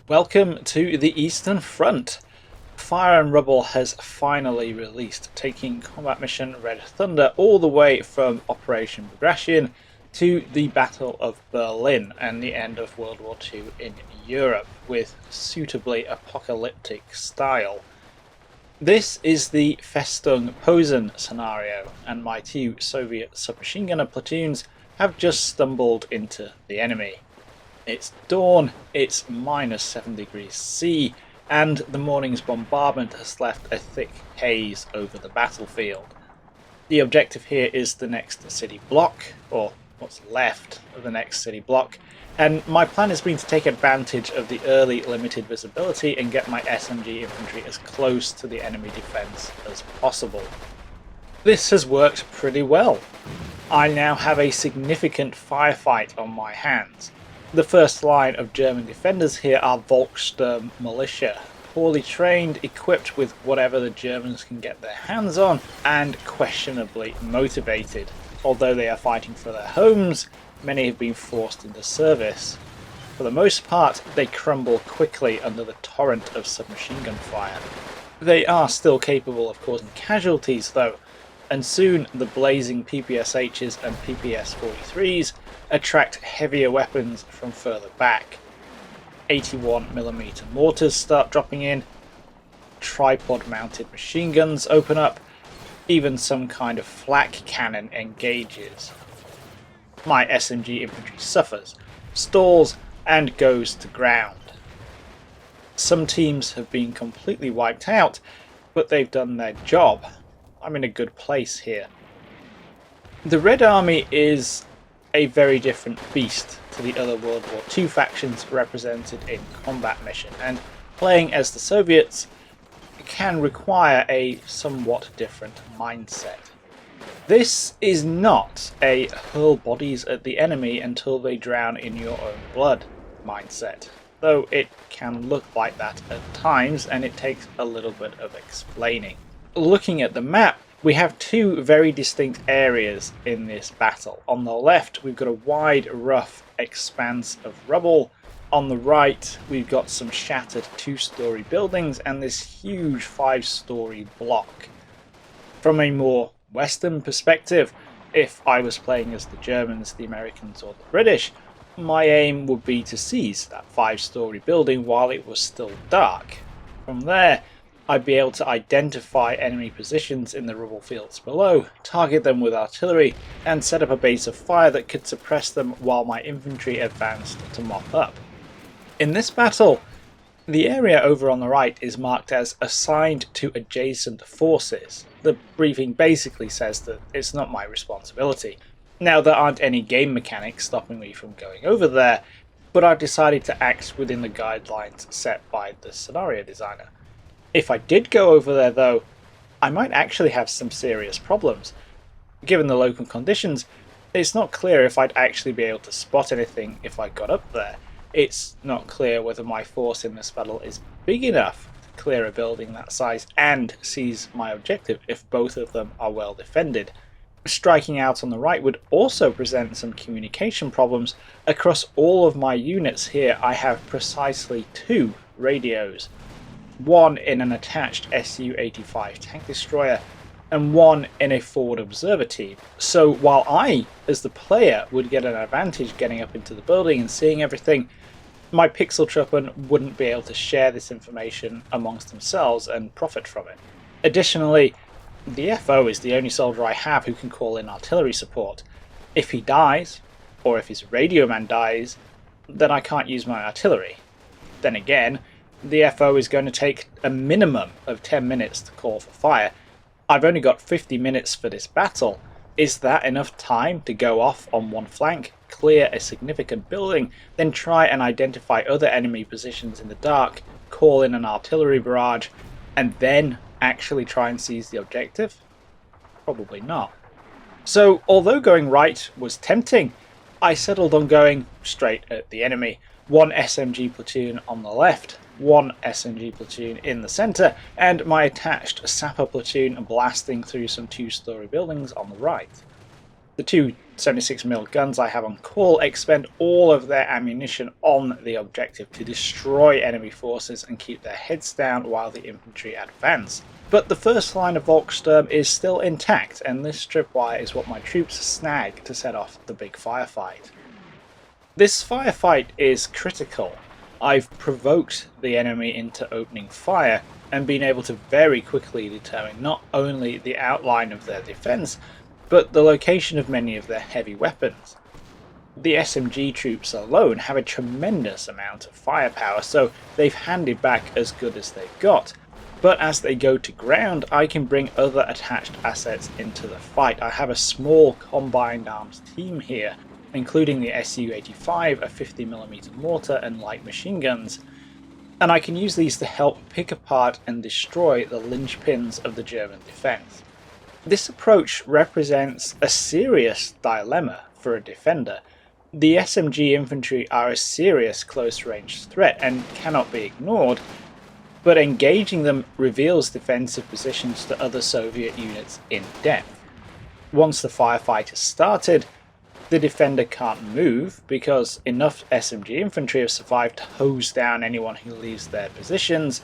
Welcome to the Eastern Front. Fire and Rubble has finally released, taking combat mission Red Thunder all the way from Operation Bagration to the Battle of Berlin and the end of World War II in Europe with suitably apocalyptic style. This is the Festung Posen scenario, and my two Soviet submachine gunner platoons have just stumbled into the enemy. It's dawn, it's minus 7 degrees C, and the morning's bombardment has left a thick haze over the battlefield. The objective here is the next city block, or what's left of the next city block, and my plan has been to take advantage of the early limited visibility and get my SMG infantry as close to the enemy defence as possible. This has worked pretty well. I now have a significant firefight on my hands. The first line of German defenders here are Volkssturm militia, poorly trained, equipped with whatever the Germans can get their hands on, and questionably motivated. Although they are fighting for their homes, many have been forced into service. For the most part, they crumble quickly under the torrent of submachine gun fire. They are still capable of causing casualties though, and soon the blazing PPSHs and PPS-43s attract heavier weapons from further back. 81mm mortars start dropping in, tripod-mounted machine guns open up, even some kind of flak cannon engages. My SMG infantry suffers, stalls, and goes to ground. Some teams have been completely wiped out, but they've done their job. I'm in a good place here. The Red Army is a very different beast to the other World War II factions represented in combat mission, and playing as the Soviets can require a somewhat different mindset. This is not a hurl bodies at the enemy until they drown in your own blood mindset, though it can look like that at times and it takes a little bit of explaining. Looking at the map, we have two very distinct areas in this battle. On the left, we've got a wide, rough expanse of rubble. On the right, we've got some shattered 2-story buildings and this huge 5-story block. From a more Western perspective, if I was playing as the Germans, the Americans, or the British, my aim would be to seize that 5-story building while it was still dark. From there, I'd be able to identify enemy positions in the rubble fields below, target them with artillery, and set up a base of fire that could suppress them while my infantry advanced to mop up. In this battle, the area over on the right is marked as assigned to adjacent forces. The briefing basically says that it's not my responsibility. Now, there aren't any game mechanics stopping me from going over there, but I've decided to act within the guidelines set by the scenario designer. If I did go over there though, I might actually have some serious problems. Given the local conditions, it's not clear if I'd actually be able to spot anything if I got up there. It's not clear whether my force in this battle is big enough to clear a building that size and seize my objective if both of them are well defended. Striking out on the right would also present some communication problems. Across all of my units here, I have precisely 2 radios. One in an attached Su-85 tank destroyer, and one in a forward observer team. So while I, as the player, would get an advantage getting up into the building and seeing everything, my pixel truppen wouldn't be able to share this information amongst themselves and profit from it. Additionally, the FO is the only soldier I have who can call in artillery support. If he dies, or if his radio man dies, then I can't use my artillery. Then again, the FO is going to take a minimum of 10 minutes to call for fire. I've only got 50 minutes for this battle. Is that enough time to go off on one flank, clear a significant building, then try and identify other enemy positions in the dark, call in an artillery barrage, and then actually try and seize the objective? Probably not. So although going right was tempting, I settled on going straight at the enemy. One SMG platoon on the left, one SMG platoon in the centre, and my attached sapper platoon blasting through some 2-storey buildings on the right. The two 76mm guns I have on call expend all of their ammunition on the objective to destroy enemy forces and keep their heads down while the infantry advance. But the first line of Volkssturm is still intact, and this tripwire is what my troops snag to set off the big firefight. This firefight is critical. I've provoked the enemy into opening fire and been able to very quickly determine not only the outline of their defence, but the location of many of their heavy weapons. The SMG troops alone have a tremendous amount of firepower, so they've handed back as good as they've got. But as they go to ground, I can bring other attached assets into the fight. I have a small combined arms team here, including the Su-85, a 50mm mortar and light machine guns, and I can use these to help pick apart and destroy the linchpins of the German defence. This approach represents a serious dilemma for a defender. The SMG infantry are a serious close-range threat and cannot be ignored, but engaging them reveals defensive positions to other Soviet units in depth. Once the firefight has started, the defender can't move because enough SMG infantry have survived to hose down anyone who leaves their positions,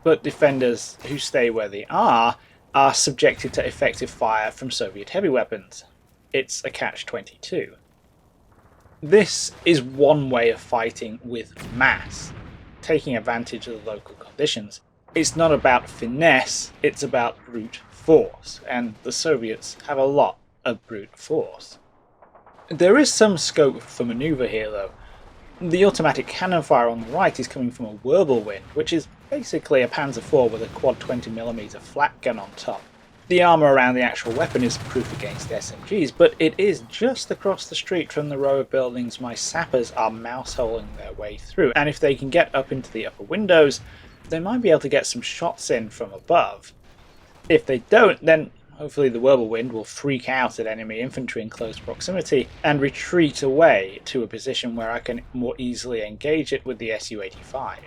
but defenders who stay where they are subjected to effective fire from Soviet heavy weapons. It's a catch-22. This is one way of fighting with mass, taking advantage of the local conditions. It's not about finesse, it's about brute force, and the Soviets have a lot of brute force. There is some scope for manoeuvre here though. The automatic cannon fire on the right is coming from a Whirlwind, which is basically a Panzer IV with a quad 20mm flat gun on top. The armour around the actual weapon is proof against SMGs, but it is just across the street from the row of buildings my sappers are mouse-holing their way through, and if they can get up into the upper windows, they might be able to get some shots in from above. If they don't, then hopefully the Whirlwind will freak out at enemy infantry in close proximity and retreat away to a position where I can more easily engage it with the Su-85.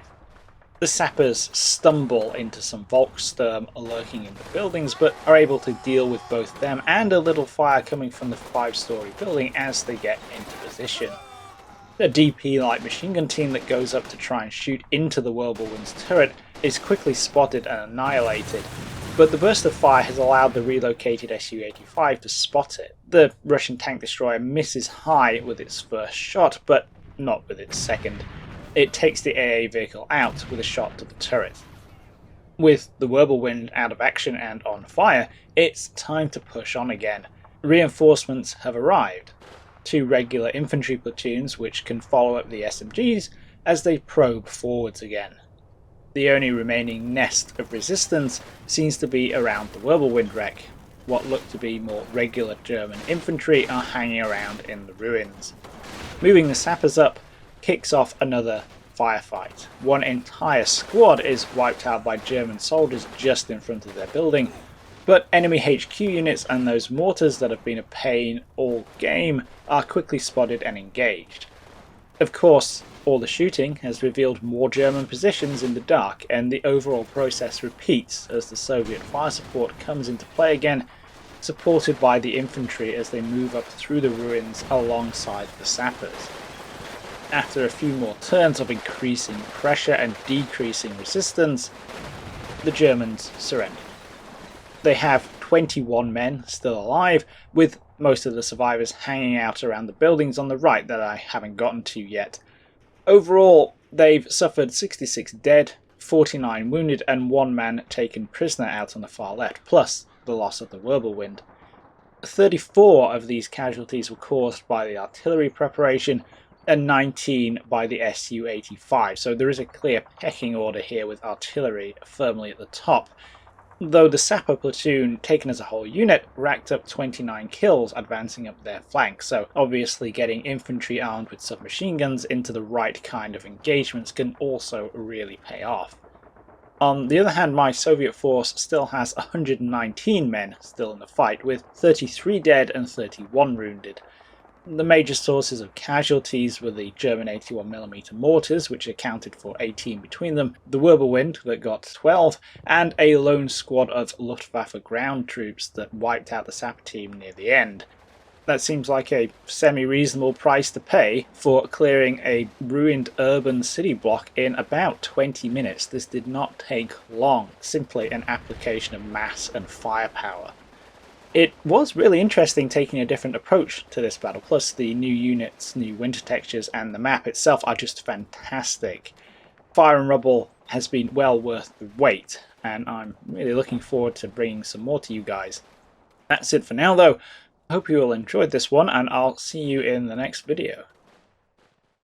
The sappers stumble into some Volkssturm lurking in the buildings, but are able to deal with both them and a little fire coming from the 5-storey building as they get into position. The DP light machine gun team that goes up to try and shoot into the Whirlwind's turret is quickly spotted and annihilated, but the burst of fire has allowed the relocated Su-85 to spot it. The Russian tank destroyer misses high with its first shot, but not with its second. It takes the AA vehicle out with a shot to the turret. With the Whirlwind out of action and on fire, it's time to push on again. Reinforcements have arrived. 2 regular infantry platoons which can follow up the SMGs as they probe forwards again. The only remaining nest of resistance seems to be around the Whirlwind wreck. What look to be more regular German infantry are hanging around in the ruins. Moving the sappers up kicks off another firefight. One entire squad is wiped out by German soldiers just in front of their building, but enemy HQ units and those mortars that have been a pain all game are quickly spotted and engaged. Of course, all the shooting has revealed more German positions in the dark, and the overall process repeats as the Soviet fire support comes into play again, supported by the infantry as they move up through the ruins alongside the sappers. After a few more turns of increasing pressure and decreasing resistance, the Germans surrender. They have 21 men still alive, with most of the survivors hanging out around the buildings on the right that I haven't gotten to yet. Overall, they've suffered 66 dead, 49 wounded, and 1 man taken prisoner out on the far left, plus the loss of the Whirlwind. 34 of these casualties were caused by the artillery preparation, and 19 by the Su-85, so there is a clear pecking order here with artillery firmly at the top, though the sapper platoon, taken as a whole unit, racked up 29 kills advancing up their flank, so obviously getting infantry armed with submachine guns into the right kind of engagements can also really pay off. On the other hand, my Soviet force still has 119 men still in the fight, with 33 dead and 31 wounded. The major sources of casualties were the German 81mm mortars, which accounted for 18 between them, the Wirbelwind that got 12, and a lone squad of Luftwaffe ground troops that wiped out the sapper team near the end. That seems like a semi-reasonable price to pay for clearing a ruined urban city block in about 20 minutes. This did not take long, simply an application of mass and firepower. It was really interesting taking a different approach to this battle, plus the new units, new winter textures, and the map itself are just fantastic. Fire and Rubble has been well worth the wait, and I'm really looking forward to bringing some more to you guys. That's it for now though. I hope you all enjoyed this one, and I'll see you in the next video.